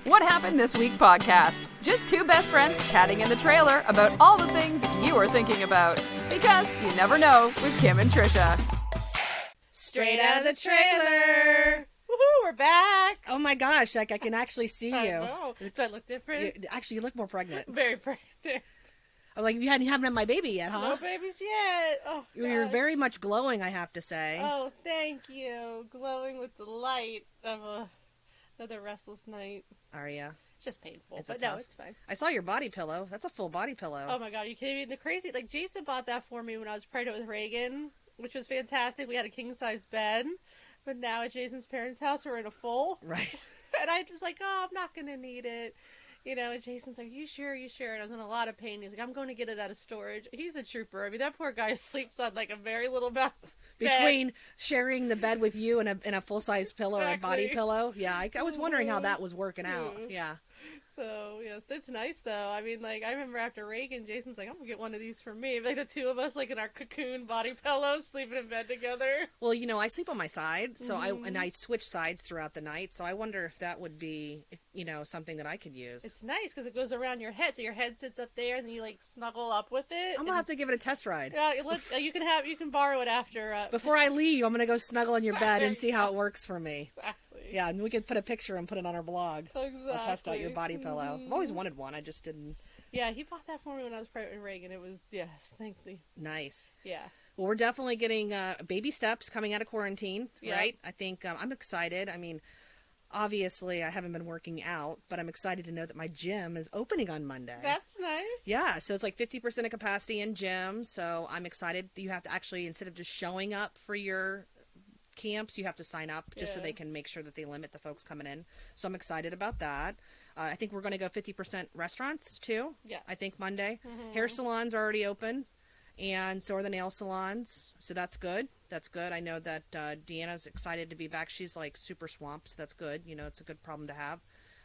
What Happened This Week podcast. Just two best friends chatting in the trailer about all the things you are thinking about. Because you never know with Kim and Trisha. Straight out of the trailer. Woohoo, we're back. Oh my gosh, like I can actually see you. I know. Does that look different? Actually, you look more pregnant. Very pregnant. I'm like, you haven't had my baby yet, huh? No babies yet. Oh, You're gosh. very much glowing, I have to say. Oh, thank you. Glowing with the light of another restless night. Are ya? It's just painful, It's but tough. no, it's fine. I saw your body pillow. That's a full body pillow. Oh my god, are you kidding me? The crazy, like, Jason bought that for me when I was pregnant with Reagan, which was fantastic. We had a king-size bed, but now at Jason's parents' house, we're in a full. Right. And I was like, oh, I'm not going to need it. You know, and Jason's like, you sure? And I was in a lot of pain. He's like, I'm going to get it out of storage. He's a trooper. I mean, that poor guy sleeps on, like, a very little bed. Between sharing the bed with you and a full-size pillow or a body Exactly. pillow. Yeah, I was wondering how that was working out. Yeah. So, yes, it's nice, though. I mean, like, I remember after Reagan, Jason's like, I'm going to get one of these for me. Like, the two of us, like, in our cocoon body pillows, sleeping in bed together. Well, you know, I sleep on my side, so I switch sides throughout the night, so I wonder if that would be, you know, something that I could use. It's nice because it goes around your head, so your head sits up there, and then you, like, snuggle up with it. I'm gonna have to give it a test ride. Yeah, you can borrow it after. Before I leave, I'm gonna go snuggle in your bed and see how it works for me. Exactly. Yeah, and we could put a picture and put it on our blog. Exactly. I'll test out your body pillow. I've always wanted one. I just didn't. Yeah, he bought that for me when I was pregnant with Reagan. It was, yes, thank you. Nice. Yeah. Well, we're definitely getting baby steps coming out of quarantine, Yeah. right? I think I'm excited. I mean, obviously, I haven't been working out, but I'm excited to know that my gym is opening on Monday. That's nice. Yeah, so it's like 50% of capacity in gym. So I'm excited that you have to actually, instead of just showing up for your camps, you have to sign up just so Yeah. they can make sure that they limit the folks coming in. So I'm excited about that. I think we're going to go 50% restaurants too. Yes. I think Monday. Hair salons are already open, and so are the nail salons. So that's good. That's good. I know that Deanna's excited to be back. She's like super swamped, so that's good. You know, it's a good problem to have.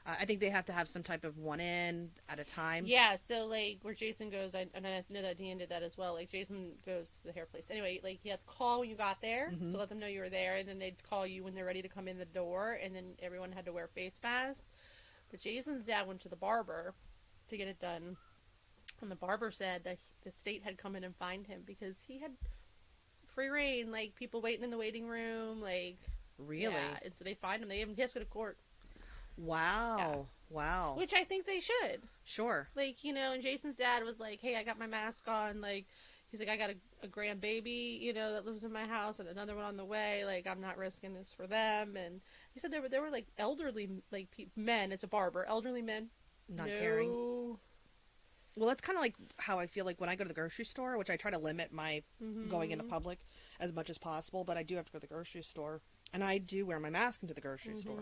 I think they have to have some type of one in at a time. Yeah, so, like, where Jason goes, and I know that Dean did that as well. Like, Jason goes to the hair place. Anyway, like, you had to call when you got there to let them know you were there, and then they'd call you when they're ready to come in the door, and then everyone had to wear face masks. But Jason's dad went to the barber to get it done, and the barber said that the state had come in and fined him because he had free reign, like, people waiting in the waiting room, like... Really? Yeah, and so they fined him. He has to go to court. Wow. Yeah. Wow. Which I think they should. Sure. Like, you know, and Jason's dad was like, hey, I got my mask on. Like, he's like, I got a grandbaby, you know, that lives in my house and another one on the way. Like, I'm not risking this for them. And he said there were like, elderly, like, men. It's a barber. Elderly men. Not caring. Well, that's kind of like how I feel like when I go to the grocery store, which I try to limit my going into public as much as possible, but I do have to go to the grocery store. And I do wear my mask into the grocery store.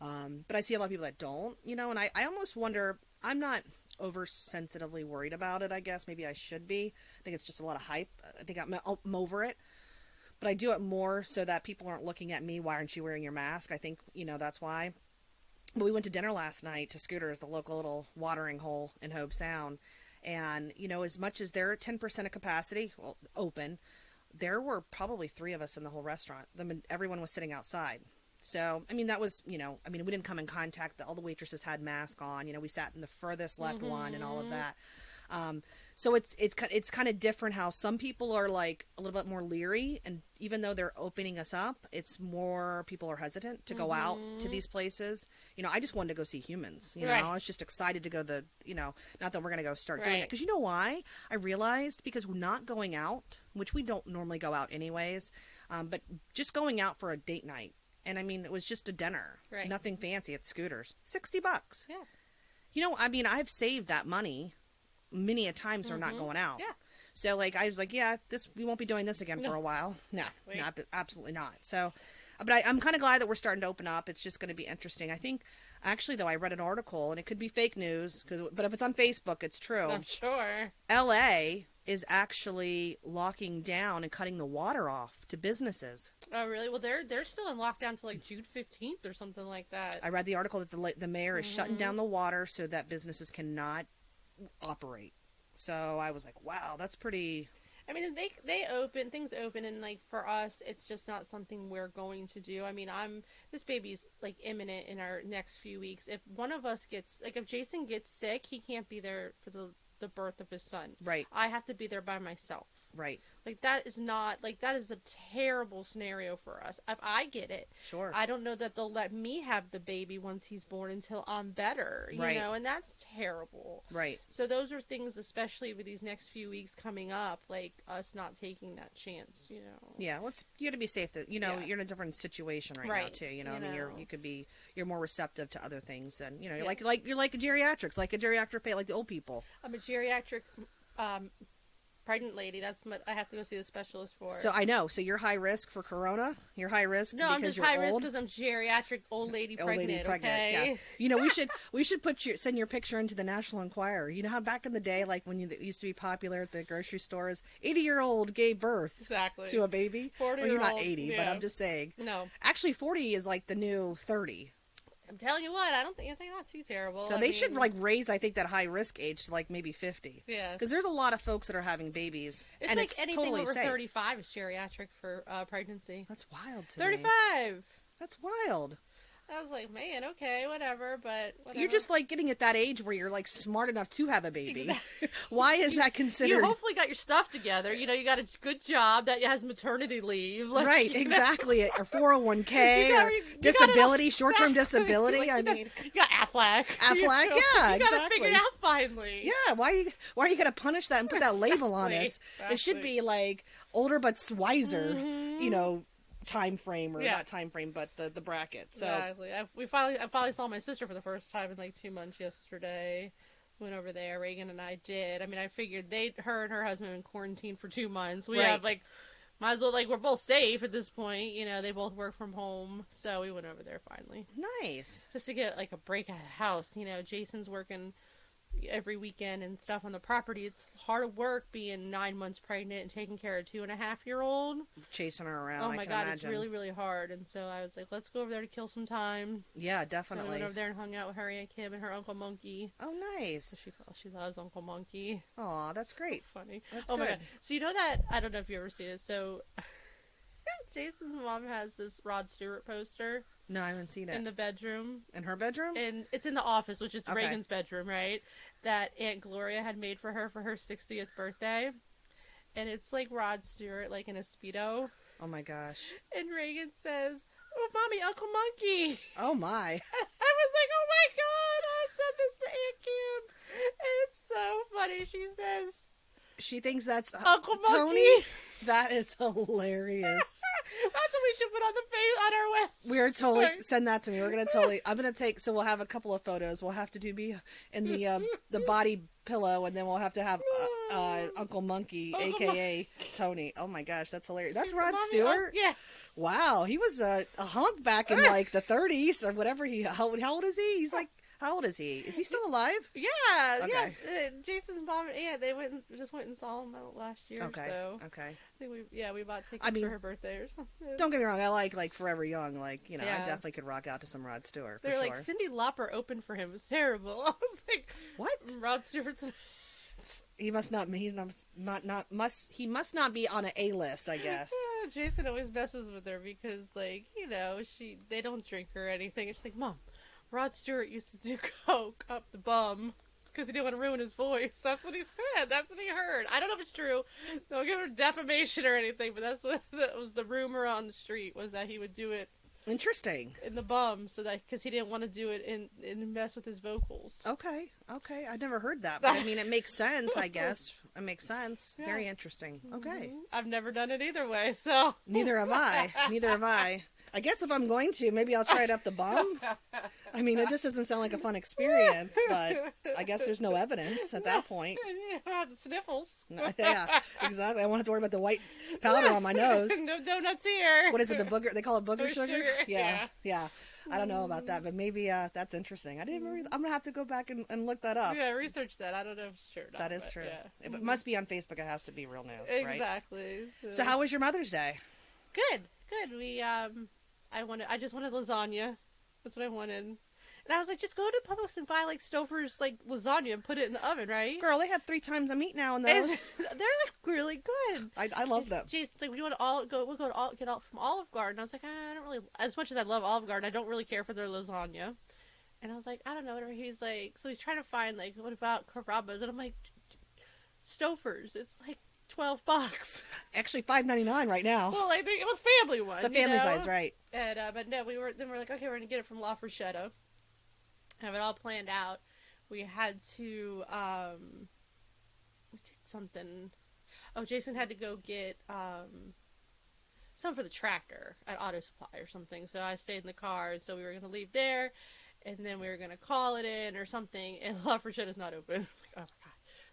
But I see a lot of people that don't, you know, and I almost wonder, I'm not oversensitively worried about it, I guess. Maybe I should be. I think it's just a lot of hype. I think I'm over it. But I do it more so that people aren't looking at me, why aren't you wearing your mask? I think, you know, that's why. But we went to dinner last night to Scooters, the local little watering hole in Hobe Sound. And, you know, as much as they're at 10% of capacity, well, open, there were probably 3 of us in the whole restaurant. Everyone was sitting outside. So, I mean, that was, you know, I mean, we didn't come in contact. All the waitresses had masks on. You know, we sat in the furthest left one and all of that. So it's kind of different how some people are like a little bit more leery, and even though they're opening us up, it's more people are hesitant to go out to these places. You know, I just wanted to go see humans. You know, I was just excited to go you know, not that we're going to go start doing it. Because you know why? I realized because we're not going out, which we don't normally go out anyways, but just going out for a date night. And I mean, it was just a dinner. Right. Nothing fancy at Scooters. $60. Yeah. You know, I mean, I've saved that money many a times for not going out. Yeah. So, like, I was like, yeah, we won't be doing this again for a while. No, absolutely not. So, but I'm kind of glad that we're starting to open up. It's just going to be interesting. I think, actually, though, I read an article, and it could be fake news, but if it's on Facebook, it's true. I'm sure. LA is actually locking down and cutting the water off to businesses. Oh, really? Well, they're still in lockdown till like June 15th or something like that. I read the article that the mayor is shutting down the water so that businesses cannot operate. So I was like, wow, that's pretty I mean, things open, and like for us, it's just not something we're going to do. I mean, this baby's like imminent in our next few weeks. If one of us gets, like, if Jason gets sick, he can't be there for the birth of his son. Right. I have to be there by myself. Right. Like, that is a terrible scenario for us. If I get it, Sure. I don't know that they'll let me have the baby once he's born until I'm better, you Right. know, and that's terrible. Right. So those are things, especially with these next few weeks coming up, like us not taking that chance, you know. Yeah, well, you got to be safe that, you know, Yeah. you're in a different situation now Right. too, you know. I You mean, know. you're more receptive to other things, and you know, you're Yeah. you're like a geriatrics, like a geriatric like the old people. I'm a geriatric pregnant lady. That's what I have to go see the specialist for. So I know. So you're high risk for corona. You're high risk no, I'm because just you're high risk old. because I'm geriatric old lady Old pregnant. lady pregnant. Okay. Yeah. You know, we should send your picture into the National Enquirer. You know how back in the day, like when it used to be popular at the grocery stores, 80-year-old gave birth Exactly. to a baby. 40-year-old. Well, you're not 80, but yeah. I'm just saying. No, Actually, 40 is like the new 30. I'm telling you what. I think not too terrible. So I they mean, should like raise, I think, that high risk age to like maybe 50. Yeah. Because there's a lot of folks that are having babies, It's and like it's anything totally over safe. 35 is geriatric for pregnancy. That's wild to me. 35. That's wild. I was like, man, okay, whatever, but whatever. You're just like getting at that age where you're like smart enough to have a baby. Exactly. Why is that considered? You hopefully got your stuff together. You know, you got a good job that has maternity leave. Like, Right, you know, exactly. Or 401k You got- or you gotta- disability, short-term exactly. disability. Like, I you got- mean, you got Aflac. Aflac, You know, yeah, you gotta exactly. figure it out finally. yeah, why are you going to punish that and put that label on us? Exactly. It should be like older but wiser, Mhm. you know, time frame, or Yeah. not time frame, but the bracket. So Exactly. I finally saw my sister for the first time in like 2 months yesterday. Went over there. Reagan and I did. I mean, I figured her and her husband in quarantine for 2 months. We Right. have like, might as well, like, we're both safe at this point. You know, they both work from home, so we went over there finally nice. just to get like a break out of the house. You know, Jason's working every weekend and stuff on the property. It's hard work being 9 months pregnant and taking care of a 2.5-year-old. Chasing her around. Oh I my can god, imagine. it's really, really hard. And so I was like, let's go over there to kill some time. Yeah, So I definitely. went over there and hung out with her Aunt Kim and her Uncle Monkey. Oh, nice. She loves Uncle Monkey. Aw, that's great. Funny. That's Oh good. my god. So you know that, I don't know if you ever seen it. So Jason's mom has this Rod Stewart poster No, I haven't seen it. in the bedroom. In her bedroom? And it's in the office, which is Okay. Reagan's bedroom, right? That Aunt Gloria had made for her 60th birthday. And it's like Rod Stewart, like in a Speedo. Oh my gosh. And Reagan says, "Oh, Mommy, Uncle Monkey." Oh my. I was like, oh my god, I sent this to Aunt Kim. And it's so funny. She says, She thinks that's Uncle Monkey. Tony. That is hilarious. That's what we should put on the face on our website. We are totally send that to me. We're gonna totally. I'm gonna take. So we'll have a couple of photos. We'll have to do be in the body pillow, and then we'll have to have Uncle Monkey, Uncle aka Tony. Oh my gosh, that's hilarious. That's Rod Mommy, Stewart. yes. Wow, he was a hunk back in like the 30s or whatever. How old is he? He's like, how old is he? Is he still alive? Yeah, Okay. yeah. Jason's mom and aunt, they just went and saw him last year. Okay, So okay. I think we bought tickets I mean, for her birthday or something. Don't get me wrong. I like Forever Young. Like, you know, I Yeah. definitely could rock out to some Rod Stewart for They're sure. like, Cyndi Lauper opened for him. It was terrible. I was like, What? Rod Stewart's. He must not. He must not be on an A list, I guess. Jason always messes with her because, like, you know, they don't drink or anything. It's like, Mom, Rod Stewart used to do coke up the bum because he didn't want to ruin his voice. That's what he said. That's what he heard. I don't know if it's true. Don't give her defamation or anything, but that was the rumor on the street, was that he would do it Interesting. in the bum, so that because he didn't want to do it and mess with his vocals. Okay. I never heard that, but I mean, it makes sense. I guess it makes sense. Yeah. Very interesting. Okay. Mhm. I've never done it either way, so Neither have I. Neither have I. I guess if I'm going to, maybe I'll try it up the bum. I mean, it just doesn't sound like a fun experience, but I guess there's no evidence at that point. The sniffles. Yeah, exactly. I won't have to worry about the white powder on my nose. No donuts here. What is it? The booger? They call it booger Or sugar? sugar, Yeah. I don't know about that, but maybe that's interesting. I didn't. I'm gonna have to go back and look that up. Yeah, research that. I don't know if it's true or not. That is but true. Yeah. It must be on Facebook. It has to be real news, right? Exactly. So how was your Mother's Day? Good. We I just wanted lasagna. That's what I wanted. And I was like, just go to Publix and buy like Stouffer's like lasagna and put it in the oven, right? Girl, they have 3 times a meat now in those. They're like really good. I love them. Jason's like, we'll go to get all from Olive Garden. I was like, I don't really, as much as I love Olive Garden, I don't really care for their lasagna. And I was like, I don't know, whatever. He's like, so he's trying to find like, what about Carrabba's? And I'm like, Stouffer's. It's like $12. Actually, $5.99 right now. Well, I think it was family one. The family size, right? And but no, we're like, okay, we're gonna get it from La Frashetta. Have it all planned out. We had to we did something. Oh, Jason had to go get something for the tractor at Auto Supply or something. So I stayed in the car, and so we were gonna leave there, and then we were gonna call it in or something. And La Frashetta's not open. I'm like, oh my god.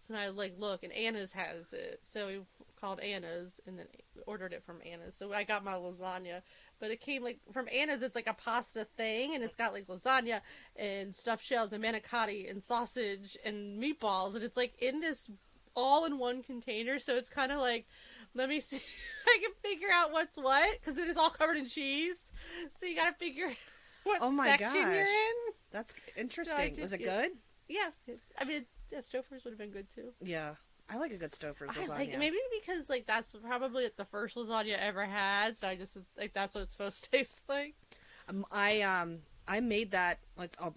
So then I like look, and Anna's has it. So we called Anna's and then ordered it from Anna's. So I got my lasagna, but it came like from Anna's. It's like a pasta thing, and it's got like lasagna and stuffed shells and manicotti and sausage and meatballs, and it's like in this all in one container. So it's kind of like, let me see if I can figure out what's what, because it is all covered in cheese. So you got to figure what section you're in. That's interesting. So was it good? Yeah, it was good. I mean, Stouffer's would have been good too. Yeah. I like a good Stouffer's lasagna. Like, maybe because like that's probably the first lasagna I ever had, so I just like that's what it's supposed to taste like. I made that.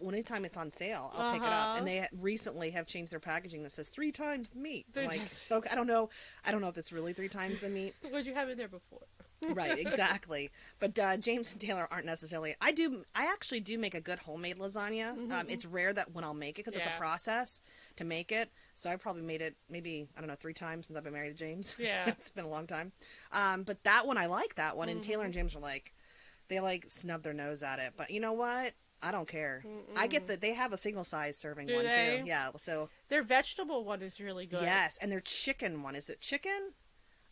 Anytime it's on sale, I'll pick it up. And they recently have changed their packaging that says 3 times meat. Like, okay, I don't know if it's really 3 times the meat. What'd you have in there before? Right, exactly. But James and Taylor aren't necessarily. I actually do make a good homemade lasagna. Mm-hmm. It's rare that when I'll make it because it's a process to make it. So I probably made it maybe 3 times since I've been married to James. Yeah, it's been a long time. But that one I like that one, and Taylor and James are like, they like snub their nose at it. But you know what? I don't care. I get that they have a single size serving one too. Yeah, so their vegetable one is really good. Yes, and their chicken one, is it chicken?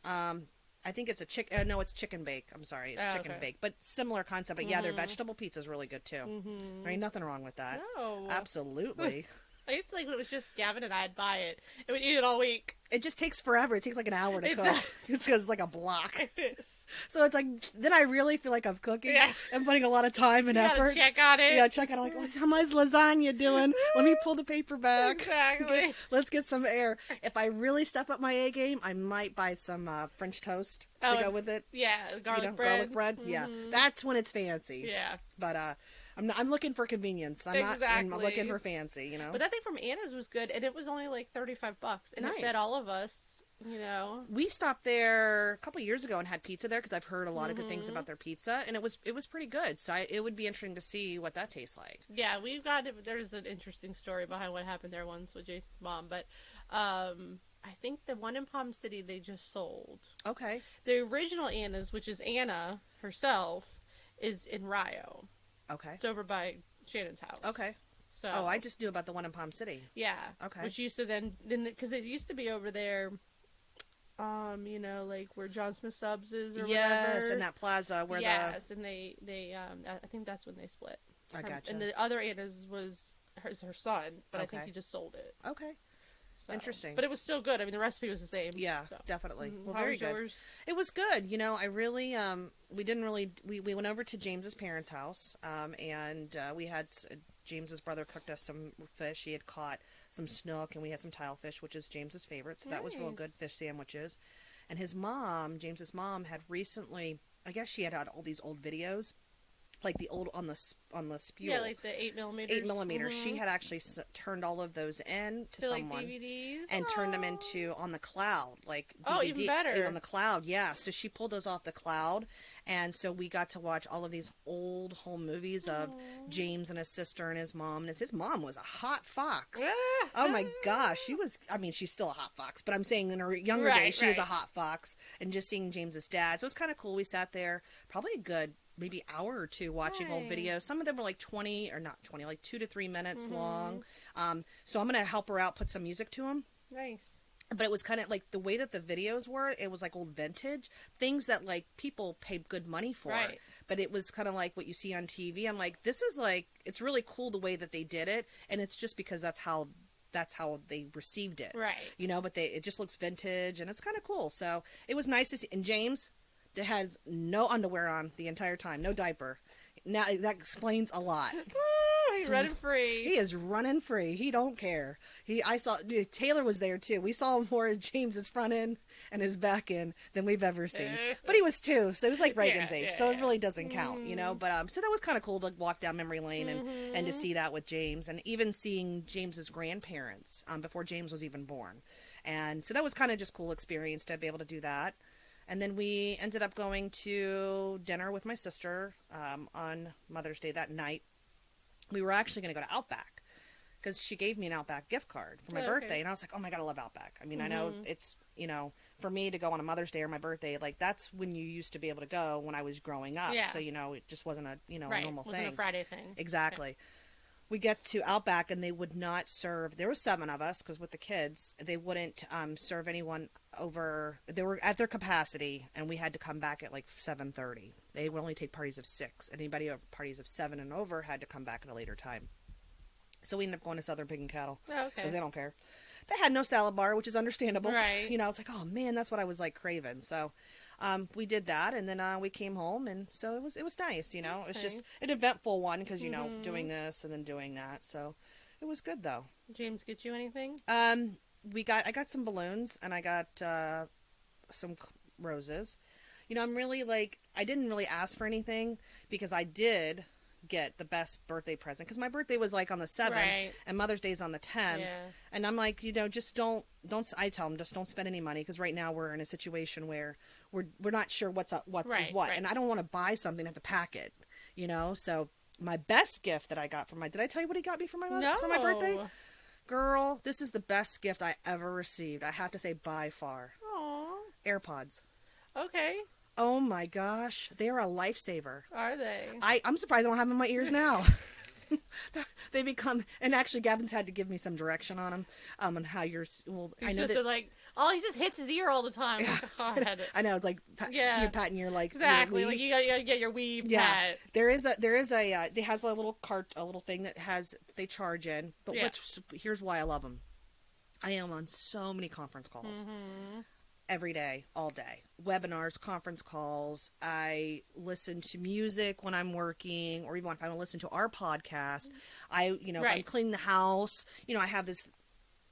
I think it's a chicken. No, it's chicken bake. I'm sorry, it's chicken bake, but similar concept. But yeah, their vegetable pizza is really good too. There ain't nothing wrong with that. No, absolutely. I used to like when it was just Gavin and I'd buy it and we'd eat it all week. It just takes forever. It takes like an hour to cook. It's because it's like a block. It is. So it's like, then I really feel like I'm cooking and putting a lot of time and effort. Check on it. Yeah, check on it. Like, how much lasagna doing? Let me pull the paper back. Exactly. Let's get some air. If I really step up my A game, I might buy some French toast to go with it. Yeah, garlic bread. Garlic bread. Yeah, that's when it's fancy. Yeah. But I'm looking for convenience. I'm looking for fancy, you know. But that thing from Anna's was good, and it was only like $35, and it fed all of us. You know, we stopped there a couple years ago and had pizza there because I've heard a lot of good things about their pizza, and it was pretty good. So it would be interesting to see what that tastes like. Yeah, there's an interesting story behind what happened there once with Jason's mom, but I think the one in Palm City they just sold. Okay. The original Anna's, which is Anna herself, is in Rio. Okay. It's over by Shannon's house. Okay. So. Oh, I just knew about the one in Palm City. Yeah. Okay. Which used to then because it used to be over there. You know, like where John Smith Subs is or whatever. Yes, in that plaza where and they I think that's when they split. I gotcha. And the other Anna's was her son, but I think he just sold it. Okay. So, interesting. But it was still good. I mean, the recipe was the same. Yeah, definitely. Mm-hmm. Well, How very was good. Yours? It was good. You know, I really, we went over to James's parents' house, and we had, James's brother cooked us some fish. He had caught some snook, and we had some tilefish, which is James's favorite. So that was real good fish sandwiches. And his mom, James's mom, had recently, I guess she had all these old videos, like the old on the spule. Yeah, like the 8mm. 8mm. Mm-hmm. She had actually turned all of those in to someone, like DVDs, and turned them into on the cloud, like DVD, oh, even better on the cloud. Yeah, so she pulled those off the cloud, and so we got to watch all of these old home movies of James and his sister and his mom. And his mom was a hot fox. Oh my gosh, she was. I mean, she's still a hot fox, but I'm saying in her younger days, she was a hot fox. And just seeing James's dad, so it was kind of cool. We sat there probably a good maybe hour or two watching old videos. Some of them were like 20 or not 20, like 2 to 3 minutes long. So I'm gonna help her out, put some music to them. Nice. But it was kind of like the way that the videos were, it was like old vintage things that like people paid good money for. Right. But it was kind of like what you see on TV. I'm like, this is like, it's really cool the way that they did it, and it's just because that's how they received it. Right. You know, but it just looks vintage, and it's kind of cool. So it was nice to see. And James, that has no underwear on the entire time, no diaper. Now that explains a lot. He's running free. He is running free. He don't care. I saw Taylor was there too. We saw him more at James's front end and his back end than we've ever seen. But he was 2, so it was like Reagan's age, so it really doesn't count, you know. But so that was kind of cool to walk down memory lane and to see that with James, and even seeing James's grandparents before James was even born, and so that was kind of just cool experience to be able to do that. And then we ended up going to dinner with my sister on Mother's Day that night. We were actually going to go to Outback because she gave me an Outback gift card for my birthday. And I was like, oh my God, I love Outback. I mean, I know it's, you know, for me to go on a Mother's Day or my birthday, like that's when you used to be able to go when I was growing up. Yeah. So, you know, it just wasn't a, you know, right. a normal Wasn't thing. a Friday thing. Exactly. Yeah. We get to Outback and they would not serve. There were 7 of us because with the kids, they wouldn't serve anyone over. They were at their capacity, and we had to come back at like 7:30. They would only take parties of 6. Anybody over parties of 7 and over had to come back at a later time. So we ended up going to Southern Pig and Cattle because they don't care. They had no salad bar, which is understandable. Right. You know, I was like, oh man, that's what I was like craving. So. We did that, and then we came home, and so it was nice, you know. It was just an eventful one because you know doing this and then doing that, so it was good though. James get you anything? I got some balloons and I got some roses. You know, I'm really like I didn't really ask for anything because I did get the best birthday present because my birthday was like on the 7th right. and Mother's Day's on the 10th. Yeah. And I'm like, you know, just don't I tell them just don't spend any money because right now we're in a situation where we're not sure what's right, what, right. and I don't want to buy something and have to pack it, you know. So my best gift that I got for did I tell you what he got me for my for my birthday? Girl, this is the best gift I ever received. I have to say by far. Aww. AirPods. Okay. Oh my gosh, they are a lifesaver. Are they? I'm surprised I don't have them in my ears now. They become, and actually Gavin's had to give me some direction on them, on how you're, well, Your I know sister, like, oh, he just hits his ear all the time. Yeah. God. I know, it's like, you're patting your, like, exactly, your like, you gotta get your weave pat. There is a, it has a little a little thing that they charge in, but here's why I love them. I am on so many conference calls. Every day, all day. Webinars, conference calls. I listen to music when I'm working, or even if I want to listen to our podcast. If I'm cleaning the house, I have this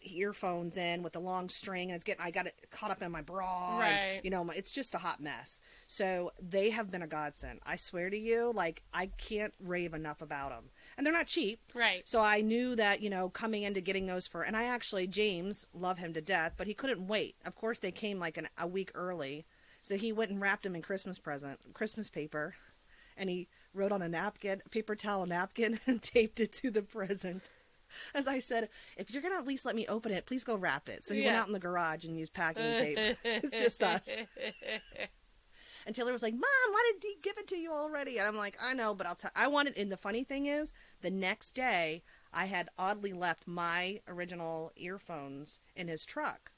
earphones in with the long string, and I got it caught up in my bra. Right. And, it's just a hot mess. So they have been a godsend. I swear to you, like, I can't rave enough about them. And they're not cheap. Right. So I knew that, coming into getting those and James, love him to death, but he couldn't wait. Of course, they came like a week early. So he went and wrapped them in Christmas paper, and he wrote on a paper towel napkin, and taped it to the present. As I said, if you're going to at least let me open it, please go wrap it. So he went out in the garage and used packing tape. It's just us. And Taylor was like, Mom, why did he give it to you already? And I'm like, I know, but I wanted, and the funny thing is, the next day, I had oddly left my original earphones in his truck.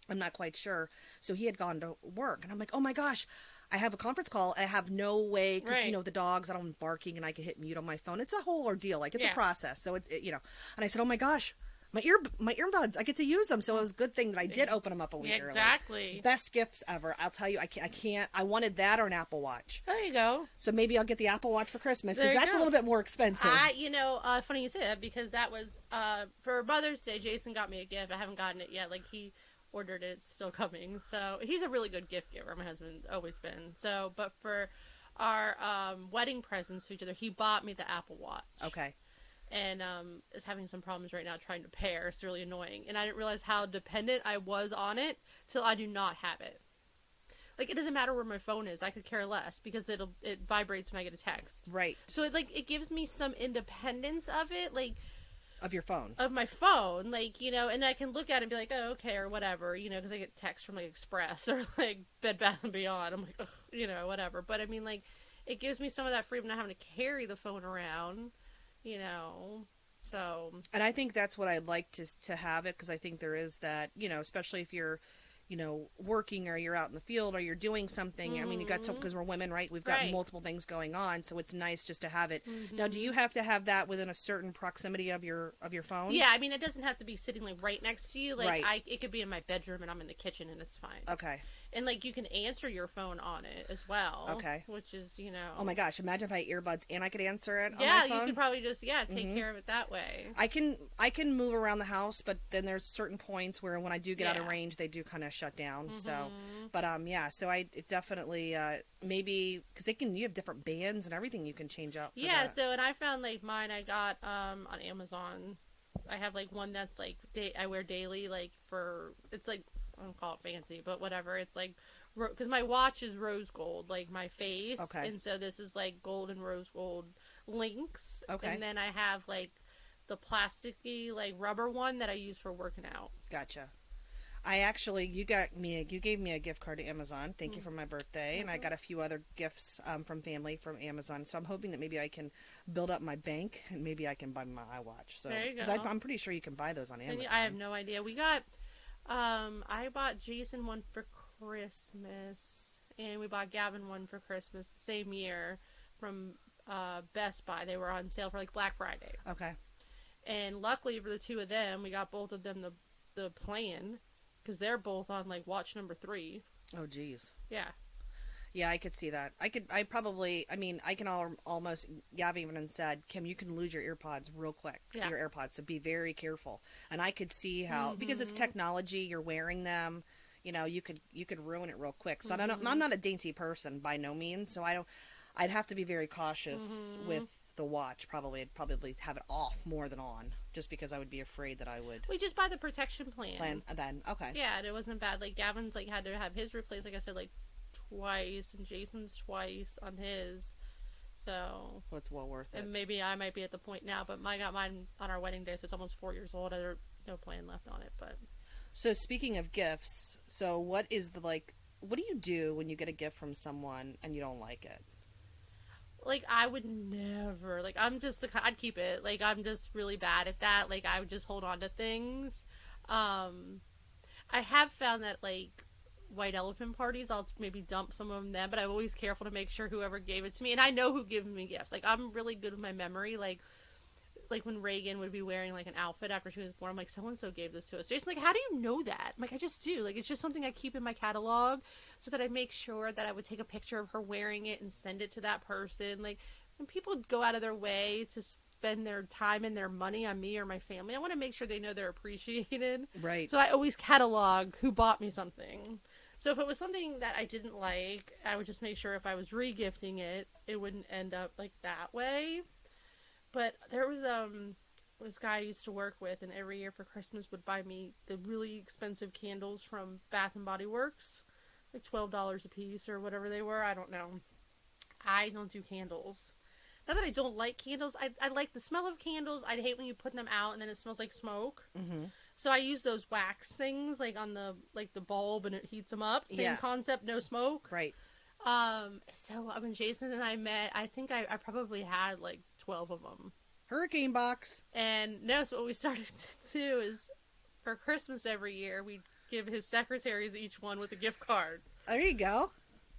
I'm not quite sure. So he had gone to work. And I'm like, oh my gosh, I have a conference call. I have no way, because, the dogs, I don't want barking, and I can hit mute on my phone. It's a whole ordeal. Like, it's a process. So, and I said, oh my gosh, my earbuds, I get to use them. So it was a good thing that I did open them up a week early. Exactly. Best gifts ever. I'll tell you, I wanted that or an Apple Watch. There you go. So maybe I'll get the Apple Watch for Christmas, because that's a little bit more expensive. Funny you say that, because that was, for Mother's Day, Jason got me a gift. I haven't gotten it yet. Like, he ordered it. It's still coming. So he's a really good gift giver. My husband's always been. So, but for our wedding presents to each other, he bought me the Apple Watch. Okay. And is having some problems right now trying to pair. It's really annoying. And I didn't realize how dependent I was on it till I do not have it. Like, it doesn't matter where my phone is. I could care less, because it vibrates when I get a text. Right. So it gives me some independence of it, like, of your phone. Of my phone, like, and I can look at it and be like, oh, okay, or whatever, because I get texts from, like, Express or, like, Bed Bath & Beyond. I'm like, ugh, whatever. But, I mean, like, it gives me some of that freedom, not having to carry the phone around, so. And I think that's what I'd like to have it, because I think there is that, especially if you're, working, or you're out in the field, or you're doing something. Mm-hmm. I mean, you got because we're women, right? We've got multiple things going on, so it's nice just to have it. Mm-hmm. Now, do you have to have that within a certain proximity of your phone? Yeah, I mean, it doesn't have to be sitting like right next to you. Like, it could be in my bedroom and I'm in the kitchen and it's fine. Okay. And, like, you can answer your phone on it as well. Okay. Which is, you know... Oh my gosh, imagine if I had earbuds and I could answer it on yeah, my phone. you could probably just, take care of it that way. I can move around the house, but then there's certain points where when I do get out of range, they do kind of shut down. So, but so I definitely maybe because you have different bands and everything you can change up. So and I found like mine I got on Amazon. I have like one that's like I wear daily, like for it's like I don't call it fancy, but whatever. It's like because my watch is rose gold, like my face, and so this is like gold and rose gold links. And then I have like the plasticky like rubber one that I use for working out. Gotcha. You gave me a gift card to Amazon. Thank you for my birthday. And I got a few other gifts from family from Amazon. So I'm hoping that maybe I can build up my bank and maybe I can buy my iWatch. So, there you go. Because I'm pretty sure you can buy those on Amazon. I have no idea. We got, I bought Jason one for Christmas and we bought Gavin one for Christmas the same year from Best Buy. They were on sale for like Black Friday. Okay. And luckily for the two of them, we got both of them the plan. Because they're both on, like, watch number 3. Oh, geez. Yeah. Yeah, I could see that. I can almost, Gav even said, Kim, you can lose your earpods real quick. Yeah. Your AirPods, so be very careful. And I could see how, because it's technology, you're wearing them, you know, you could ruin it real quick. So I'm not a dainty person by no means, so I'd have to be very cautious with the watch. I'd probably have it off more than on, just because I would be afraid that I would. We just buy the protection plan. Then okay. Yeah, and it wasn't bad. Like Gavin's like had to have his replaced, like I said, like twice, and Jason's twice on his. So it's well worth it. And maybe I might be at the point now, but I got mine on our wedding day, so it's almost 4 years old. There's no plan left on it, but. So speaking of gifts, what do you do when you get a gift from someone and you don't like it? Like, I would never, like, I'd keep it, like, I'm just really bad at that, like, I would just hold on to things. I have found that, like, white elephant parties, I'll maybe dump some of them then, but I'm always careful to make sure whoever gave it to me, and I know who gives me gifts, like, I'm really good with my memory, like when Reagan would be wearing, like, an outfit after she was born, I'm like, so-and-so gave this to us. Jason, like, how do you know that? I'm like, I just do. Like, it's just something I keep in my catalog so that I make sure that I would take a picture of her wearing it and send it to that person. Like, when people go out of their way to spend their time and their money on me or my family, I want to make sure they know they're appreciated. Right. So I always catalog who bought me something. So if it was something that I didn't like, I would just make sure if I was re-gifting it, it wouldn't end up, like, that way. But there was this guy I used to work with, and every year for Christmas would buy me the really expensive candles from Bath and Body Works, like $12 a piece or whatever they were. I don't know. I don't do candles. Not that I don't like candles. I like the smell of candles. I hate when you put them out and then it smells like smoke. Mm-hmm. So I use those wax things, like on the bulb, and it heats them up. Same concept, no smoke. Right. So when Jason and I met, I think I probably had like 12 of them. Hurricane box. And no, so what we started to do is for Christmas every year, we'd give his secretaries each one with a gift card. There you go.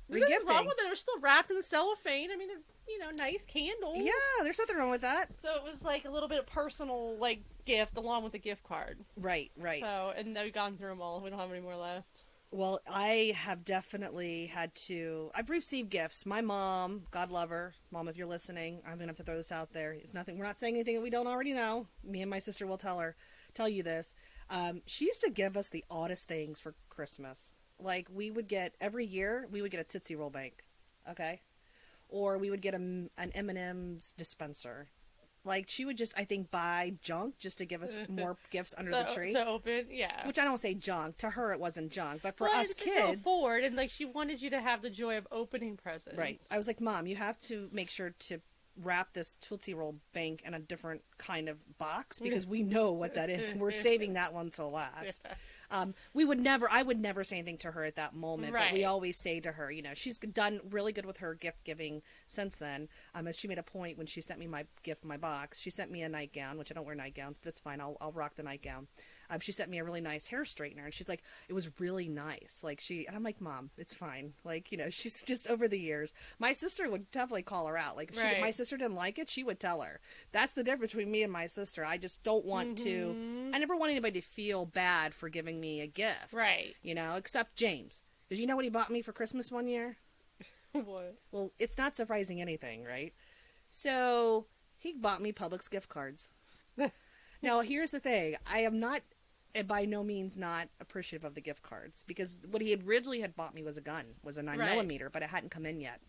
There's nothing wrong with it. They're still wrapped in cellophane. I mean, they're, nice candles. Yeah, there's nothing wrong with that. So it was like a little bit of personal, like, gift along with the gift card. Right. So, and we've gone through them all. We don't have any more left. Well, I have definitely I've received gifts. My mom, God love her. Mom, if you're listening, I'm going to have to throw this out there. We're not saying anything that we don't already know. Me and my sister will tell you this. She used to give us the oddest things for Christmas. Like, every year, we would get a Tootsie Roll bank. Okay? Or we would get an M&M's dispenser. Like, she would just, I think, buy junk just to give us more gifts under the tree. To open, yeah. Which I don't say junk. To her, it wasn't junk. But for us kids... to afford, and, like, she wanted you to have the joy of opening presents. Right. I was like, Mom, you have to make sure to wrap this Tootsie Roll bank in a different kind of box, because we know what that is. We're saving that one to last. Yeah. I would never say anything to her at that moment, right. But we always say to her, she's done really good with her gift giving since then. As she made a point when she sent me my box, she sent me a nightgown, which I don't wear nightgowns, but it's fine. I'll rock the nightgown. She sent me a really nice hair straightener, and she's like, it was really nice. And I'm like, Mom, it's fine. She's just over the years. My sister would definitely call her out. Like, if my sister didn't like it, she would tell her. That's the difference between me and my sister. I just don't want to, I never want anybody to feel bad for giving me a gift. Right. Except James. Did you know what he bought me for Christmas one year? What? Well, it's not surprising anything, right? So he bought me Publix gift cards. Now, here's the thing. I am not, by no means not appreciative of the gift cards, because what he originally had bought me was a gun, was a 9mm, but it hadn't come in yet.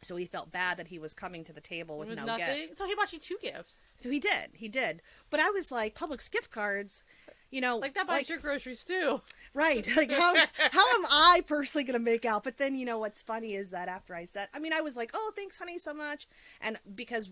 So he felt bad that he was coming to the table with no gift. So he bought you 2 gifts. So he did. But I was like, Publix gift cards, you know. Like, that buys your groceries, too. Right. Like, how am I personally going to make out? But then, you know, what's funny is that after I said, I mean, I was like, oh, thanks, honey, so much. And because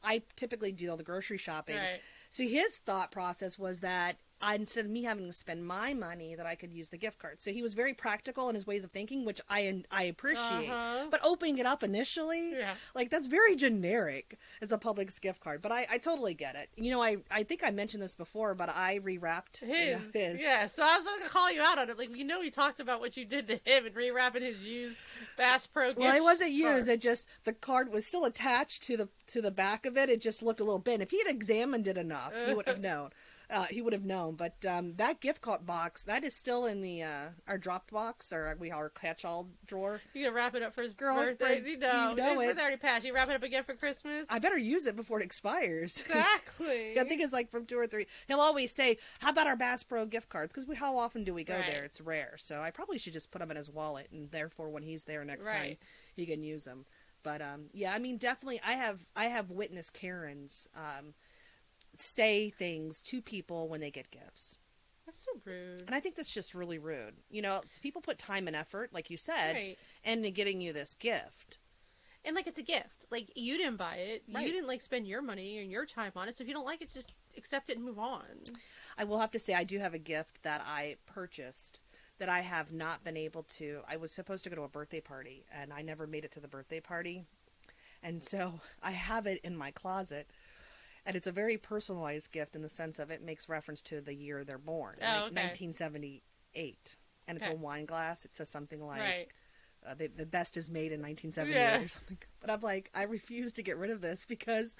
I typically do all the grocery shopping. Right. So his thought process was that instead of me having to spend my money, that I could use the gift card. So he was very practical in his ways of thinking, which I appreciate. But opening it up initially, like, that's very generic as a Publix gift card. But I totally get it. You know, I think I mentioned this before, but I rewrapped his. Yeah, so I was going to call you out on it. Like, you know, we talked about what you did to him and rewrapping his used Bass Pro gift Well, it wasn't card. used. It just, the card was still attached to the back of it. It just looked a little bent. If he had examined it enough, he would have known. But that gift card box, that is still in the our drop box, or our catch-all drawer. You gonna wrap it up for his birthday? You know his birthday already passed. You wrap it up again for Christmas? I better use it before it expires. Exactly. I think it's like from 2 or 3. He'll always say, how about our Bass Pro gift cards? Because how often do we go there? It's rare. So I probably should just put them in his wallet, and therefore when he's there next time, he can use them. But yeah, I mean, definitely, I have witnessed Karens say things to people when they get gifts. That's so rude. And I think that's just really rude. You know, people put time and effort, like you said, into getting you this gift. And, like, it's a gift. Like, you didn't buy it. Right. You didn't, like, spend your money and your time on it. So if you don't like it, just accept it and move on. I will have to say, I do have a gift that I purchased that I have not been able to. I was supposed to go to a birthday party, and I never made it to the birthday party. And so I have it in my closet. And it's a very personalized gift in the sense of it makes reference to the year they're born, 1978. And it's a wine glass. It says something like, the best is made in 1978 or something. But I'm like, I refuse to get rid of this because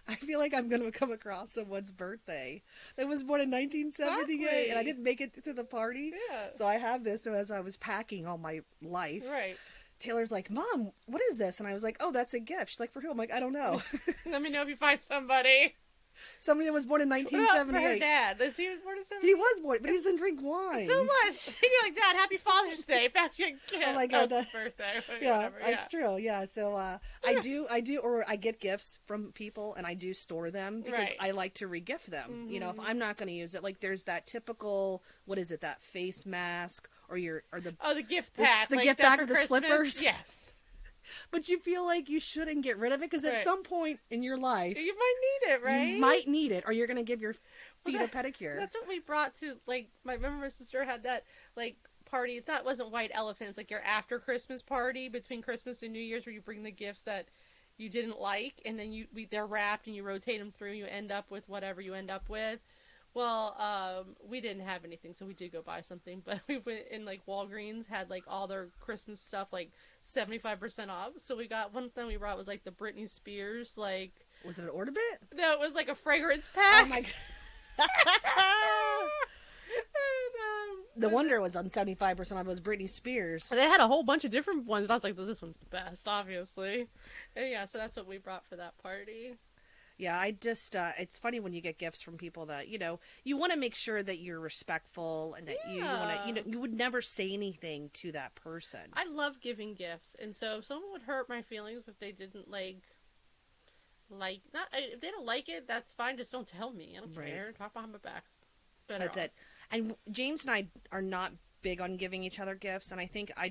I feel like I'm going to come across someone's birthday that was born in 1978, and I didn't make it to the party. Yeah. So I have this. So as I was packing all my life, Taylor's like, Mom, what is this? And I was like, oh, that's a gift. She's like, for who? I'm like, I don't know. Let me know if you find somebody. Somebody that was born in 1978. For her dad. He was born in 78? He was born, but he doesn't drink wine. So much. You're like, Dad, happy Father's Day. Found you a gift. Oh my God. His birthday. Yeah, that's true. Yeah. So I do, or I get gifts from people and I do store them because I like to re-gift them. Mm-hmm. You know, if I'm not going to use it, like there's that typical, what is it, that face mask or the gift pack. The gift pack with the slippers. Yes. But you feel like you shouldn't get rid of it because at some point in your life, you might need it, right? You might need it, or you're going to give your feet a pedicure. That's what we brought to, like, remember my sister had that, like, party. It wasn't White Elephant. It's like your after Christmas party between Christmas and New Year's where you bring the gifts that you didn't like, and then they're wrapped and you rotate them through and you end up with whatever you end up with. Well, we didn't have anything, so we did go buy something, but we went in, like, Walgreens, had, like, all their Christmas stuff, like, 75% off, so we got, one thing we brought was, like, the Britney Spears, like... Was it an ornament? No, it was, like, a fragrance pack. Oh, my God. The wonder it was on 75% off was Britney Spears. They had a whole bunch of different ones, and I was like, well, this one's the best, obviously. And yeah, so that's what we brought for that party. Yeah, I just, it's funny when you get gifts from people that, you know, you want to make sure that you're respectful and that you want to, you know, you would never say anything to that person. I love giving gifts. And so if someone would hurt my feelings if they didn't if they don't like it, that's fine. Just don't tell me. I don't care. Talk behind my back. That's it. And James and I are not big on giving each other gifts. And I think I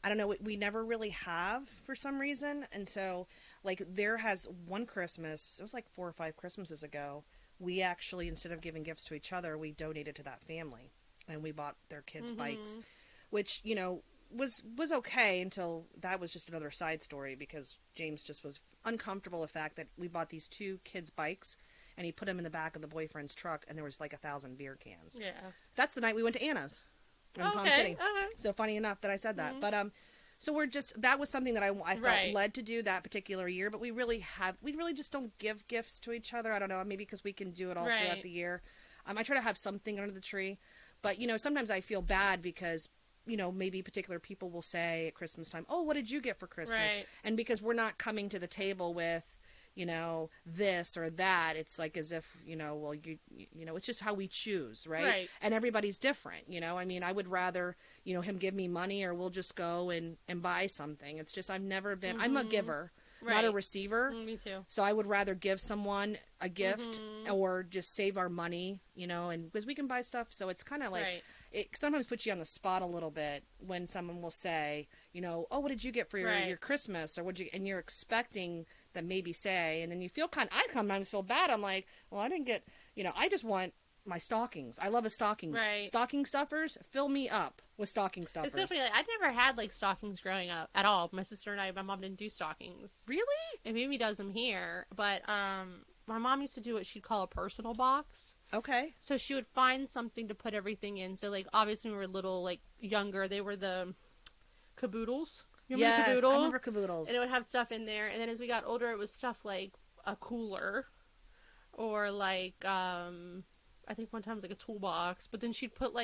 don't know, we never really have for some reason. And so, like, there has one Christmas, it was like 4 or 5 Christmases ago, we actually, instead of giving gifts to each other, we donated to that family. And we bought their kids' bikes, which, you know, was okay until that was just another side story because James just was uncomfortable with the fact that we bought these 2 kids' bikes and he put them in the back of the boyfriend's truck and there was like 1,000 beer cans. Yeah. That's the night we went to Anna's in Palm City. So funny enough that I said that. But, so that was something that I felt led to do that particular year, but we really just don't give gifts to each other. I don't know, maybe because we can do it all throughout the year. I try to have something under the tree, but, you know, sometimes I feel bad because maybe particular people will say at Christmas time, oh, what did you get for Christmas? Right. And because we're not coming to the table with, this or that, it's like as if, well, it's just how we choose, right? Right. And everybody's different, I mean, I would rather, him give me money, or we'll just go and buy something. It's just, I've never been, I'm a giver, not a Right. receiver. Me too. So I would rather give someone a gift or just save our money, and because we can buy stuff. So it's kind of like, Right. it sometimes puts you on the spot a little bit when someone will say, oh, what did you get for your Christmas? Or and you're expecting them maybe say, and then you feel I sometimes feel bad. I'm like, well, I didn't get, I just want my stockings. I love a stocking. Right. Stocking stuffers, fill me up with stocking stuffers. It's so funny. I never had stockings growing up at all. My sister and my mom didn't do stockings. Really? And Mimi does them here, but my mom used to do what she'd call a personal box. Okay. So she would find something to put everything in. So obviously when we were little, younger, they were the caboodles. Yes, caboodle? I remember caboodles. And it would have stuff in there. And then as we got older, it was stuff like a cooler, or I think one time it was a toolbox. But then she'd put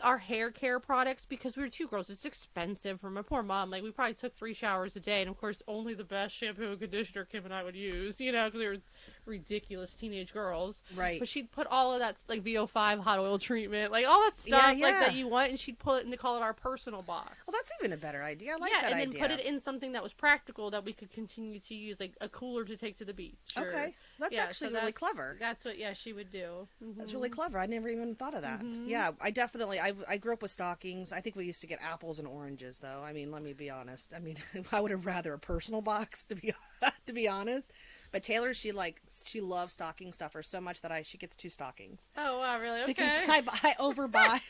our hair care products, because we were two girls. It's expensive for my poor mom. We probably took 3 showers a day, and of course only the best shampoo and conditioner Kim and I would use, because we were ridiculous teenage girls. Right. But she'd put all of that VO5 hot oil treatment, all that stuff that you want, and she'd put it and call it our personal box. Well, that's even a better idea. I like that idea. And then put it in something that was practical that we could continue to use, like a cooler to take to the beach. Okay. That's actually really clever. That's what she would do. Mm-hmm. That's really clever. I never even thought of that. Mm-hmm. Yeah, I definitely, I grew up with stockings. I think we used to get apples and oranges, though. I mean, let me be honest. I mean, I would have rather a personal box, to be honest. But Taylor, she loves stocking stuffers so much that she gets 2 stockings. Oh, wow, really? Okay. Because I overbuy.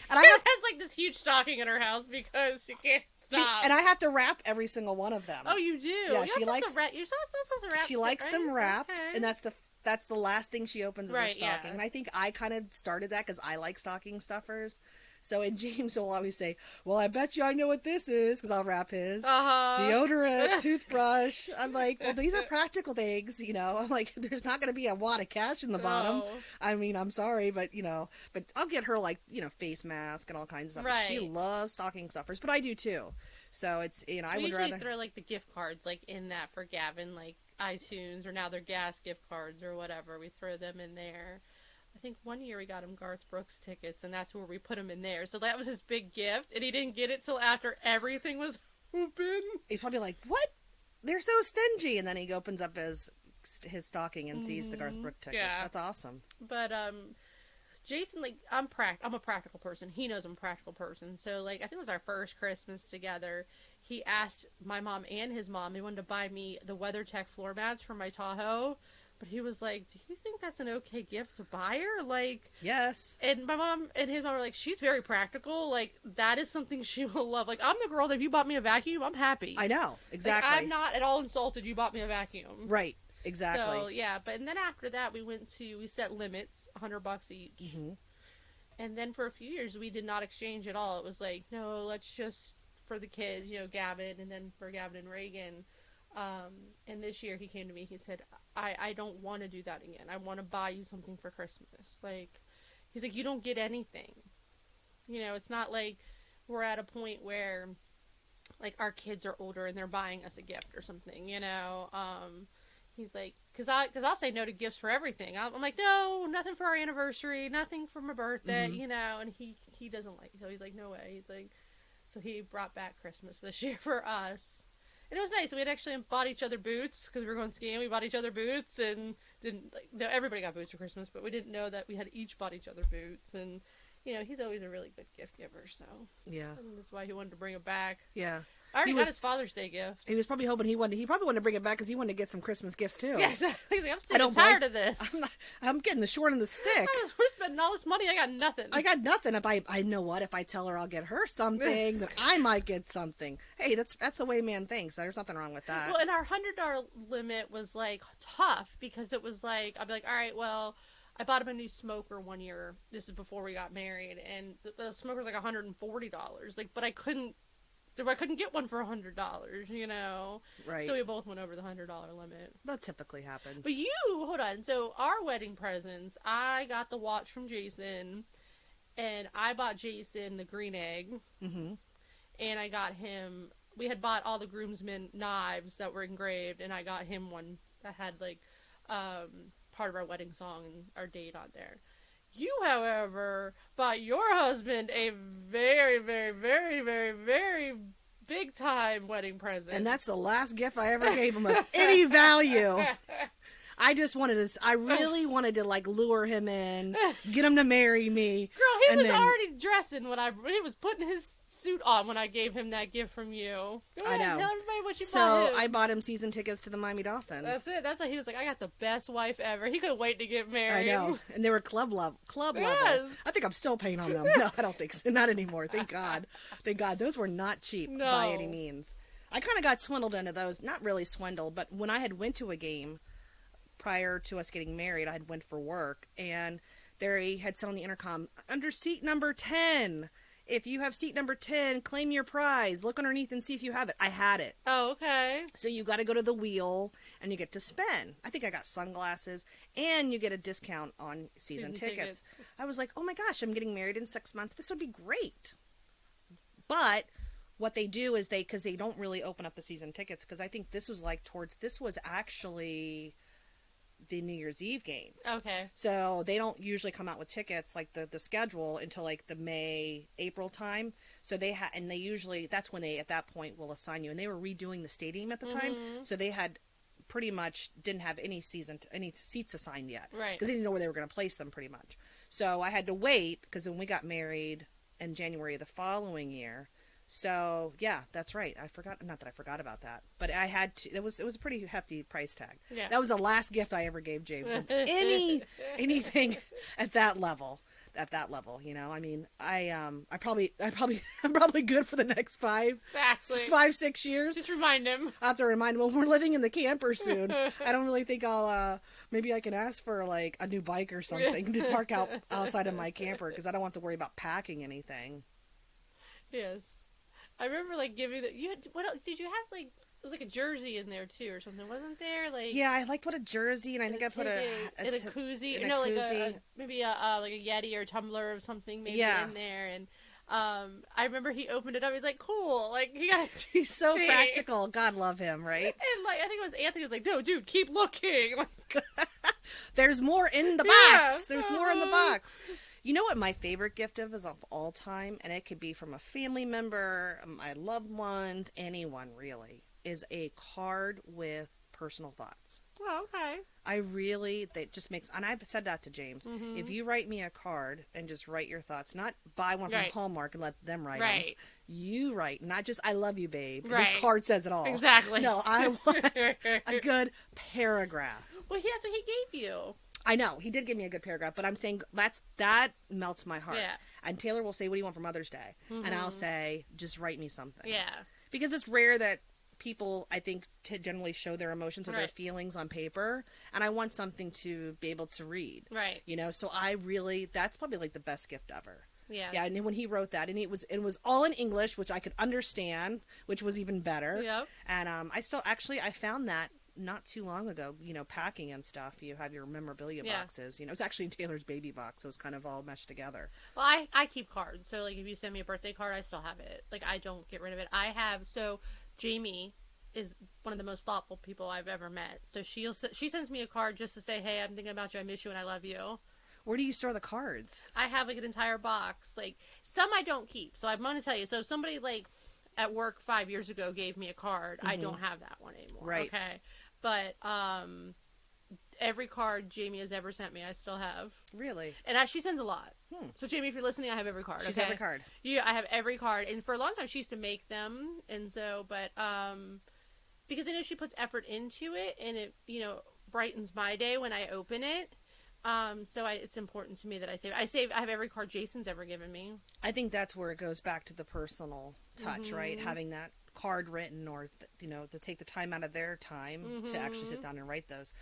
And I has this huge stocking in her house because she can't stop. And I have to wrap every single one of them. Oh, you do? Yeah, she likes. You're supposed to wrap. She likes them wrapped, okay. and that's the last thing she opens is her stocking. Yeah. And I think I kind of started that because I like stocking stuffers. So, and James will always say, well, I bet you I know what this is, because I'll wrap his. Deodorant, toothbrush. I'm like, well, these are practical things, I'm like, there's not going to be a wad of cash in the bottom. No. I mean, I'm sorry, but, but I'll get her, face mask and all kinds of stuff. Right. She loves stocking stuffers, but I do too. So it's, I would usually rather throw, the gift cards, in that for Gavin, iTunes, or now their gas gift cards or whatever. We throw them in there. I think one year we got him Garth Brooks tickets, and that's where we put him in there. So that was his big gift, and he didn't get it till after everything was open. He's probably like, what? They're so stingy. And then he opens up his stocking and sees the Garth Brooks tickets. Yeah. That's awesome. But, Jason, I'm a practical person. He knows I'm a practical person. So, I think it was our first Christmas together. He asked my mom and his mom, they wanted to buy me the WeatherTech floor mats for my Tahoe. But he was like, do you think that's an okay gift to buy her? Yes. And my mom and his mom were like, she's very practical. That is something she will love. I'm the girl that if you bought me a vacuum, I'm happy. I know. Exactly. I'm not at all insulted you bought me a vacuum. Right. Exactly. So, yeah. But and then after that, we set limits, $100 each. Mm-hmm. And then for a few years, we did not exchange at all. It was like, no, let's just, for the kids, Gavin, and then for Gavin and Reagan. And this year he came to me, he said, I don't want to do that again. I want to buy you something for Christmas. He's like, you don't get anything. It's not like we're at a point where, our kids are older and they're buying us a gift or something, He's like, cause I'll say no to gifts for everything. I'm like, no, nothing for our anniversary, nothing for my birthday, and he doesn't like, so he's like, no way. He's like, so he brought back Christmas this year for us. And it was nice. We had actually bought each other boots because we were going skiing. We bought each other boots and didn't no everybody got boots for Christmas, but we didn't know that we had each bought each other boots. And he's always a really good gift giver. So yeah, I think that's why he wanted to bring it back. Yeah, I already got his Father's Day gift. He was probably hoping he probably wanted to bring it back because he wanted to get some Christmas gifts too. Yeah, exactly. I'm sick and tired of this. I'm getting the short end of the stick. We're spending all this money. I got nothing. If I know what, if I tell her I'll get her something, then I might get something. Hey, that's the way man thinks. There's nothing wrong with that. Well, and our $100 limit was tough because it was I'd be like, all right, well, I bought him a new smoker one year. This is before we got married, and the smoker was $140. But I couldn't get one for $100, Right. So we both went over the $100 limit. That typically happens. But hold on. So our wedding presents, I got the watch from Jason, and I bought Jason the green egg, Mm-hmm. and I got him. We had bought all the groomsmen knives that were engraved, and I got him one that had like part of our wedding song and our date on there. You, however, bought your husband a very, very, very, very, very big time wedding present. And that's the last gift I ever gave him of any value. I just wanted to, I really wanted to like lure him in, get him to marry me. Girl, he and was then, already dressing he was putting his suit on when I gave him that gift from you. Go ahead, I know. tell everybody what you bought So him. I bought him season tickets to the Miami Dolphins. That's it. That's why he was like, I got the best wife ever. He couldn't wait to get I married. know. And they were club level. Yes. I think I'm still paying on them. No, I don't think so. Not anymore. Thank God. Thank God. Those were not cheap by any means. I kind of got swindled into those. Not really swindled, but when I had went to a game prior to us getting married, I had went for work, and they had said on the intercom, under seat number 10, if you have seat number 10, claim your prize. Look underneath and see if you have it. I had it. Oh, okay. So you got to go to the wheel, and you get to spin. I think I got sunglasses, and you get a discount on season tickets. I was like, oh my gosh, I'm getting married in 6 months. This would be great. But what they do is because they don't really open up the season tickets, because I think this was actually the New Year's Eve game. Okay. So they don't usually come out with tickets like the schedule until like the April time. So they usually, that's when they at that point will assign you. And they were redoing the stadium at the time, so they had pretty much didn't have any seats assigned yet, right? Because they didn't know where they were going to place them pretty much. So I had to wait, because when we got married in January of the following year. So yeah, that's right. Not that I forgot about that, but I had to. It was a pretty hefty price tag. Yeah. That was the last gift I ever gave James. So anything at that level, you know. I mean, I'm probably good for the next 5-6 years. Just remind him. I have to remind him when we're living in the camper soon. I don't really think I'll. Maybe I can ask for like a new bike or something to park outside of my camper, because I don't have to worry about packing anything. Yes. I remember like giving what else did you have? Like it was like a jersey in there too or something, wasn't there? Like yeah, I like put a jersey, and I think I put a koozie. No, like maybe like a Yeti or a tumbler or something maybe in there. And I remember he opened it up. He's like, cool. Like he's so practical. God love him, right? And like I think it was Anthony was like, no, dude, keep looking. Like, there's more in the box. There's more in the box. You know what my favorite gift is of all time, and it could be from a family member, my loved ones, anyone really, is a card with personal thoughts. Oh, okay. That just makes, and I've said that to James, if you write me a card and just write your thoughts, not buy one from Hallmark and let them write them. You write, not just, I love you, babe. This card says it all. Exactly. No, I want a good paragraph. Well, that's what he gave you. I know, he did give me a good paragraph, but I'm saying that melts my heart. Yeah. And Taylor will say, what do you want for Mother's Day? And I'll say, just write me something. Yeah. Because it's rare that people, I think, to generally show their emotions or their feelings on paper, and I want something to be able to read. Right. You know, so that's probably like the best gift ever. Yeah. Yeah, and when he wrote that, and it was all in English, which I could understand, which was even better. Yep. And I found that not too long ago, you know, packing and stuff. You have your memorabilia boxes. You know, it's actually in Taylor's baby box, so it's kind of all meshed together. Well, I keep cards, so like if you send me a birthday card, I still have it. Like I don't get rid of it. Jamie is one of the most thoughtful people I've ever met. So she sends me a card just to say, hey, I'm thinking about you, I miss you, and I love you. Where do you store the cards? I have like an entire box. Like some I don't keep. So I'm going to tell you. So if somebody like at work 5 years ago gave me a card, I don't have that one anymore. Right. Okay. But every card Jamie has ever sent me, I still have. Really? And she sends a lot. So Jamie, if you're listening, I have every card. She's okay? every card. Yeah, I have every card. And for a long time, she used to make them. And so, but because I know she puts effort into it, and it, you know, brightens my day when I open it. So it's important to me that I have every card Jason's ever given me. I think that's where it goes back to the personal touch, right? Having that card written, or you know, to take the time out of their time to actually sit down and write those.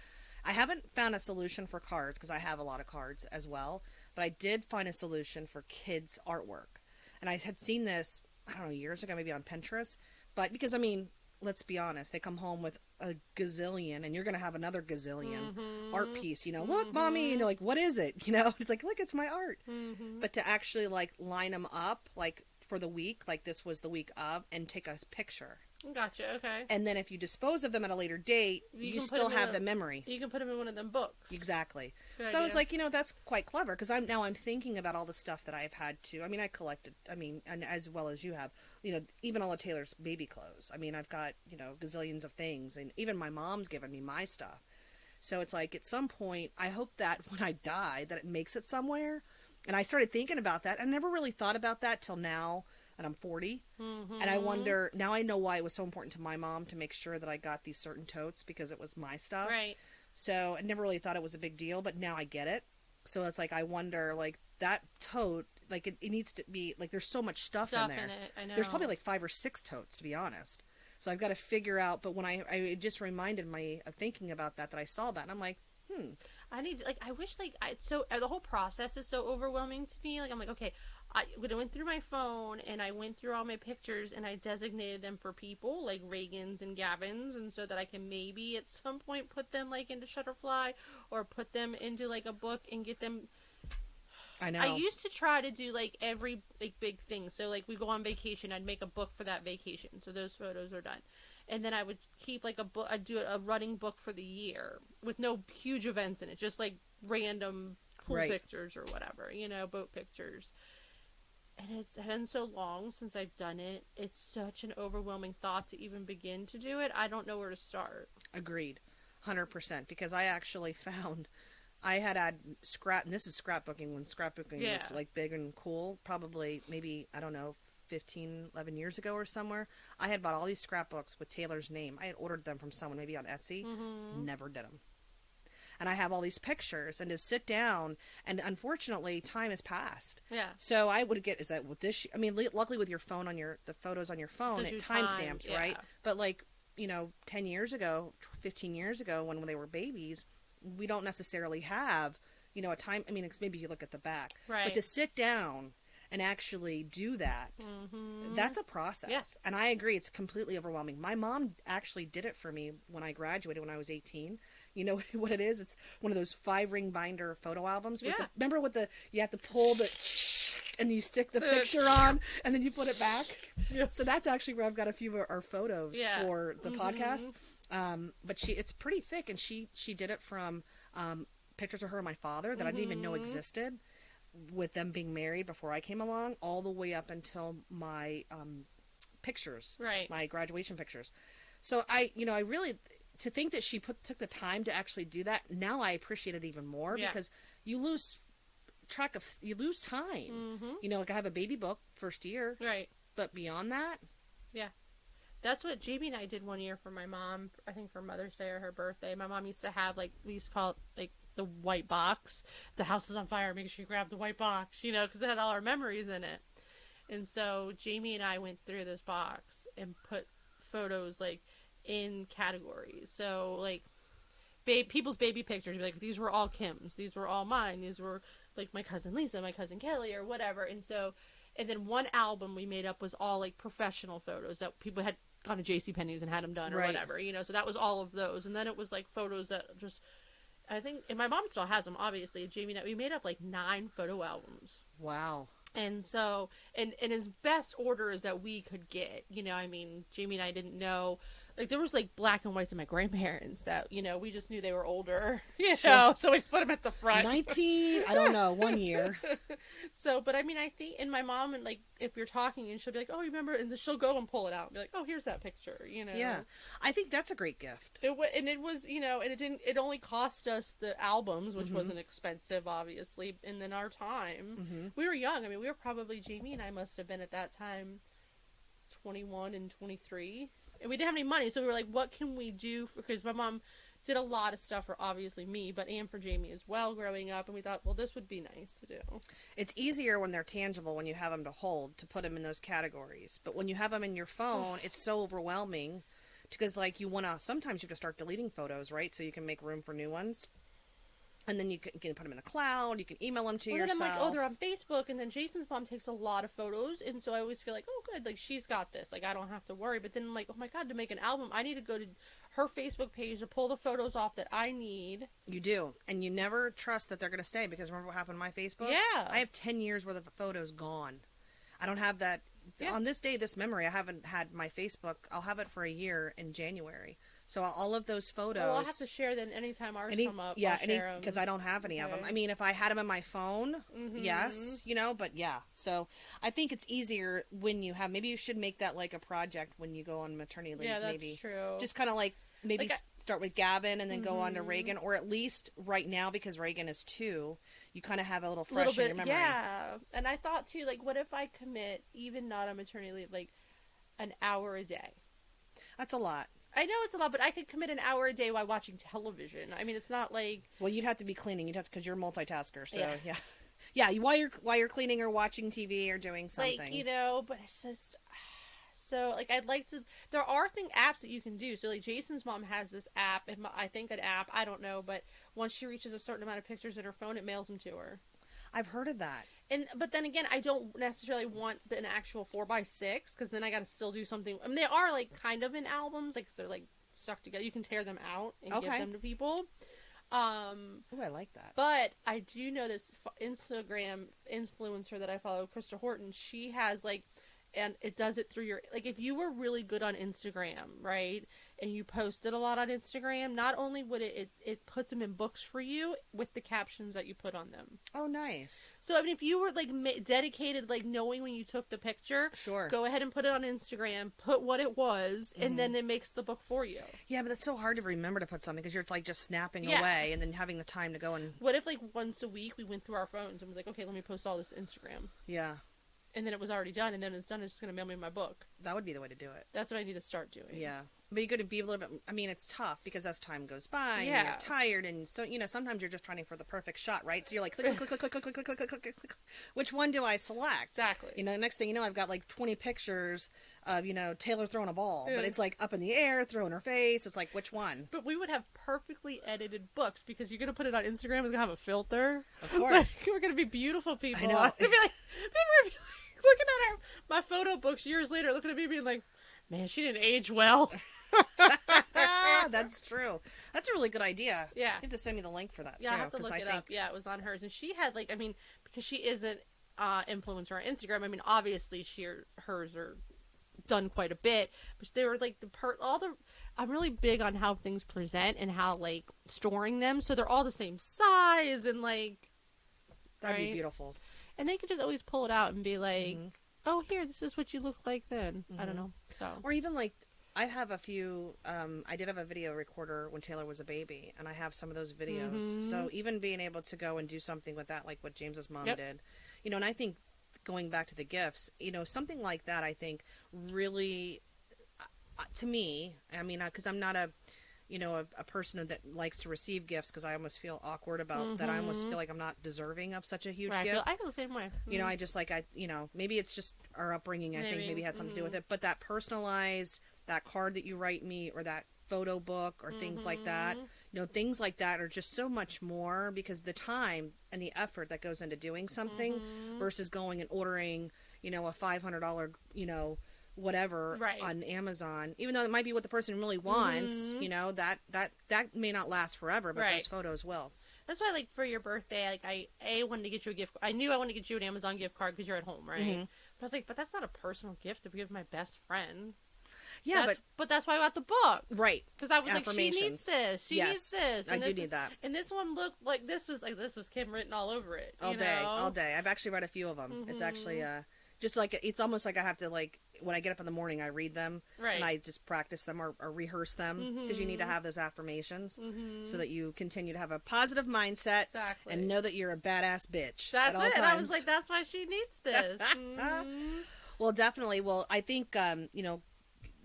I haven't found a solution for cards, because I have a lot of cards as well, but I did find a solution for kids artwork. And I had seen this, I don't know, years ago, maybe on Pinterest, but because I mean, let's be honest, they come home with a gazillion, and you're going to have another gazillion art piece, you know, look, mommy, and you're like, what is it? You know, it's like, look, it's my art. But to actually, like, line them up, like, for the week, like this was the week of, and take a picture. Gotcha, okay. And then if you dispose of them at a later date, you still have the memory. You can put them in one of them books. Exactly. Good so idea. it's like, you know, that's quite clever, because I'm thinking about all the stuff that I've had to, I mean, I collected, I mean, and as well as you have, you know, even all of Taylor's baby clothes. I mean, I've got, you know, gazillions of things, and even my mom's given me my stuff. So it's like, at some point, I hope that when I die, that it makes it somewhere. And I started thinking about that. I never really thought about that till now. And I'm 40, and I wonder, now I know why it was so important to my mom to make sure that I got these certain totes, because it was my stuff. Right. So I never really thought it was a big deal, but now I get it. So it's like, I wonder, like, that tote, like, it needs to be, like, there's so much stuff in there. In it, I know. There's probably like 5 or 6 totes, to be honest. So I've got to figure out, but when I just reminded me of thinking about that I saw that, and I'm like, I need to, like, I wish, like, the whole process is so overwhelming to me. Like, I'm like, okay, I went through my phone, and I went through all my pictures, and I designated them for people, like Reagan's and Gavin's, and so that I can maybe at some point put them, like, into Shutterfly, or put them into, like, a book and get them. I know. I used to try to do, like, every, like, big thing. So, like, we go on vacation, I'd make a book for that vacation, so those photos are done. And then I would keep, like, a book, I'd do a running book for the year with no huge events in it, just, like, random pool pictures or whatever, you know, boat pictures. And it's been so long since I've done it. It's such an overwhelming thought to even begin to do it. I don't know where to start. Agreed. 100%. Because I actually found, I had and this is scrapbooking, when scrapbooking was, like, big and cool, probably, maybe, I don't know, 15, 11 years ago or somewhere. I had bought all these scrapbooks with Taylor's name. I had ordered them from someone, maybe on Etsy. Never did them. And I have all these pictures, and to sit down, and unfortunately, time has passed. Yeah. So I would get, is that with this, I mean, luckily with your phone the photos on your phone, it timestamps, right? But, like, you know, 10 years ago, 15 years ago, when they were babies, we don't necessarily have, you know, a time, I mean, it's maybe you look at the back. Right. But to sit down and actually do that, that's a process. Yeah. And I agree, it's completely overwhelming. My mom actually did it for me when I graduated, when I was 18. You know what it is? It's one of those 5-ring binder photo albums. With remember with you have to pull and you stick the picture on, and then you put it back? Yes. So that's actually where I've got a few of our photos for the podcast. But it's pretty thick, and she did it from pictures of her and my father that I didn't even know existed, with them being married before I came along, all the way up until my pictures, my graduation pictures. So I really, to think that she took the time to actually do that, now I appreciate it even more, because you lose time. You know, like, I have a baby book first year, but beyond that, that's what Jamie and I did one year for my mom, I think for Mother's Day or her birthday. My mom used to have, like, we used to call it, like, the white box. The house is on fire, make sure you grab the white box, you know, because it had all our memories in it. And so Jamie and I went through this box and put photos, like, in categories. So, like, people's baby pictures, like, these were all Kim's, these were all mine, these were, like, my cousin Lisa, my cousin Kelly, or whatever. And then one album we made up was all, like, professional photos that people had gone to JCPenney's and had them done or whatever, you know. So that was all of those. And then it was, like, photos that just, I think, and my mom still has them, obviously. Jamie and I, we made up, like, 9 photo albums. Wow. And so, and as best order as that we could get, you know, I mean, Jamie and I didn't know, like, there was, like, black and whites of my grandparents that, you know, we just knew they were older, you know, so we put them at the front. 19, I don't know, 1 year. So, but I mean, I think, and my mom, and, like, if you're talking, and she'll be like, oh, you remember, and she'll go and pull it out and be like, oh, here's that picture, you know. Yeah, I think that's a great gift. And it was, you know, and it only cost us the albums, which wasn't expensive, obviously, and then our time. We were young. I mean, we were probably, Jamie and I must have been at that time 21 and 23. And we didn't have any money, so we were like, what can we do? Because my mom did a lot of stuff for, obviously, me, and for Jamie as well growing up. And we thought, well, this would be nice to do. It's easier when they're tangible, when you have them to hold, to put them in those categories. But when you have them in your phone, it's so overwhelming. Because, like, sometimes you have to start deleting photos, right? So you can make room for new ones. And then you can put them in the cloud. You can email them to yourself. Then I'm like, oh, they're on Facebook. And then Jason's mom takes a lot of photos. And so I always feel like, oh, good. Like, she's got this. Like, I don't have to worry. But then I'm like, oh my God, to make an album, I need to go to her Facebook page to pull the photos off that I need. You do. And you never trust that they're going to stay, because remember what happened to my Facebook? Yeah. I have 10 years worth of photos gone. I don't have that. Yeah. On this day, this memory, I haven't had my Facebook. I'll have it for a year in January. So all of those photos. Well, I'll have to share them anytime ours come up. Yeah, I'll because I don't have any of them. Okay. I mean, if I had them in my phone, yes, but yeah. So I think it's easier when you have. Maybe you should make that like a project when you go on maternity leave. Yeah, that's maybe. true. Just kind of like maybe Like start with Gavin and then go on to Reagan, or at least right now, because Reagan is 2. You kind of have a little fresh in your memory. Yeah. And I thought too, like, what if I commit, even not on maternity leave, like an hour a day? That's a lot. I know it's a lot, but I could commit an hour a day while watching television. I mean, it's not like. Well, you'd have to be cleaning. You'd have to, because you're a multitasker. So yeah. While you're cleaning or watching TV or doing something, like, but it's just. So, like, I'd like to. There are apps that you can do. So, like, Jason's mom has this app. I think an app. I don't know, but once she reaches a certain amount of pictures in her phone, it mails them to her. I've heard of that. But then again, I don't necessarily want an actual 4x6, because then I got to still do something. I mean, they are like kind of in albums, like, they're like stuck together. You can tear them out and give them to people. Oh, I like that. But I do know this Instagram influencer that I follow, Krista Horton. She has like, and it does it through your, like, if you were really good on Instagram, right, and you posted a lot on Instagram, not only would it puts them in books for you with the captions that you put on them. Oh, nice. So, I mean, if you were, like, dedicated, like, knowing when you took the picture, sure, go ahead and put it on Instagram, put what it was, and then it makes the book for you. Yeah, but that's so hard to remember to put something, because you're, like, just snapping away and then having the time to go and... What if, like, once a week we went through our phones and was like, okay, let me post all this to Instagram. Yeah. And then it was already done, and then it's done, it's just going to mail me my book. That would be the way to do it. That's what I need to start doing. Yeah. But you got to be a little bit, I mean, it's tough, because as time goes by, and you're tired, and so, sometimes you're just trying for the perfect shot, right? So you're like, click, click, click, click, click, click, click, click, click, click. Which one do I select? Exactly. The next thing you know, I've got like 20 pictures of, Taylor throwing a ball, but it's like up in the air, throwing her face. It's like, which one? But we would have perfectly edited books, because you're going to put it on Instagram, it's going to have a filter. Of course. We're going to be beautiful people. I know. People are be like, looking at my photo books years later, looking at me being like, man, she didn't age well. That's true. That's a really good idea. Yeah. You have to send me the link for that, yeah, too. I have to look it up. Yeah, it was on hers. And she had, like, I mean, because she isn't influencer on Instagram, I mean, obviously hers are done quite a bit, but they were, like, I'm really big on how things present and how, like, storing them, so they're all the same size, and, like... That'd be beautiful. And they could just always pull it out and be like, oh, here, this is what you look like then. I don't know. So, or even like, I have a few, I did have a video recorder when Taylor was a baby, and I have some of those videos. So even being able to go and do something with that, like what James's mom did, and I think going back to the gifts, something like that, I think really, to me, I mean, because I'm not a person that likes to receive gifts, because I almost feel awkward about that. I almost feel like I'm not deserving of such a huge gift. I feel the same way. I just like, maybe it's just our upbringing. I think maybe had something to do with it. But that personalized, that card that you write me, or that photo book, or things like that, things like that are just so much more, because the time and the effort that goes into doing something versus going and ordering, a $500, whatever on Amazon, even though it might be what the person really wants, that may not last forever, but those photos will. That's why, like, for your birthday, like, I wanted to get you a gift. I knew I wanted to get you an Amazon gift card because you're at home, right? But I was like, but that's not a personal gift to give my best friend. Yeah, but that's why I got the book, right? Because I was like, she needs this. She needs this. And I do need that. And this one looked like this was Kim written all over it. All day. I've actually read a few of them. It's actually just like, it's almost like I have to, like, when I get up in the morning, I read them, and I just practice them or rehearse them, because you need to have those affirmations so that you continue to have a positive mindset and know that you're a badass bitch. That's at all it. times. And I was like, that's why she needs this. Well, definitely. Well, I think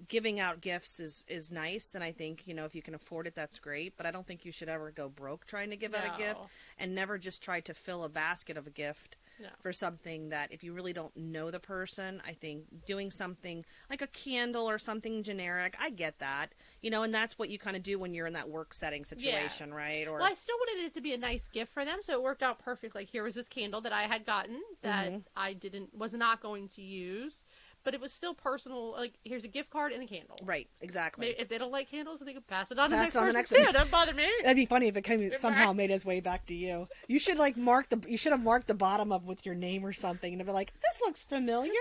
giving out gifts is nice, and I think if you can afford it, that's great. But I don't think you should ever go broke trying to give out a gift, and never just try to fill a basket of a gift. No. For something that, if you really don't know the person, I think doing something like a candle or something generic, I get that, and that's what you kind of do when you're in that work setting situation, right? Or, well, I still wanted it to be a nice gift for them, so it worked out perfect. Like, here was this candle that I had gotten that I was not going to use, but it was still personal. Like, here's a gift card and a candle. Right, exactly. Maybe if they don't like candles, then they can pass it on to Pass the on the next next person one. too. Don't bother me. That'd be funny if it somehow made its way back to you. You should like you should have marked the bottom of with your name or something, and it'd be like, this looks familiar.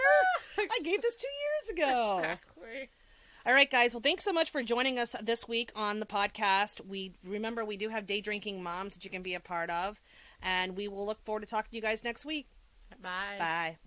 I gave this 2 years ago. Exactly. All right, guys. Well, thanks so much for joining us this week on the podcast. We do have Day Drinking Moms that you can be a part of, and we will look forward to talking to you guys next week. Bye. Bye.